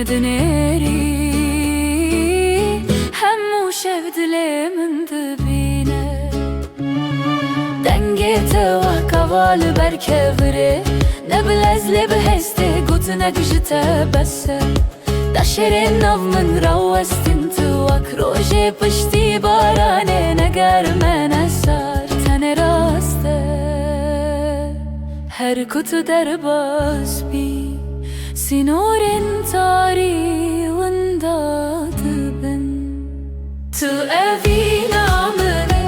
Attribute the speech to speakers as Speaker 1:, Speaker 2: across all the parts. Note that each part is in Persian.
Speaker 1: دنيري همو شفت لي من دبينه دنگيته وكوال بركفري نبلز لي بهسته قوتنك جته بس دشرين نو من روستن توك روجي پشتی بارانه نگر من سار تن راسته هر کتو در باز بی سینورن تاری ونداد بن تو اوینا منه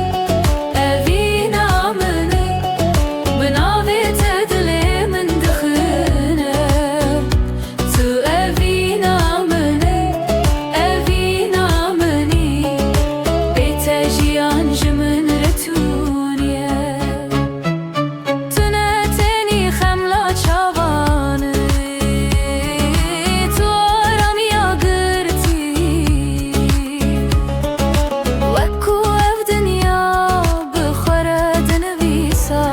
Speaker 1: اوینا منه بناویت دلی من دخنه تو اوینا منه اوینا منی بیت جیان جمن رتونیه تنتنی خملا چوانه تو آرامیا گرتی وکو اف دنیا بخوره دنویسا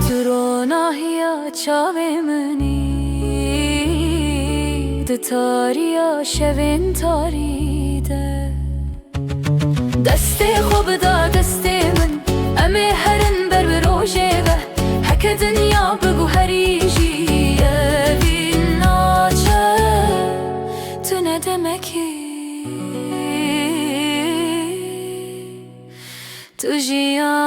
Speaker 1: تو روناهیا چاوه منی تاریا شوین تاریده دست خوب دا دست من امه هرن بر بروجه و حک دنیا بگو هریجی اوین ناچه تو ندمکی تو جیان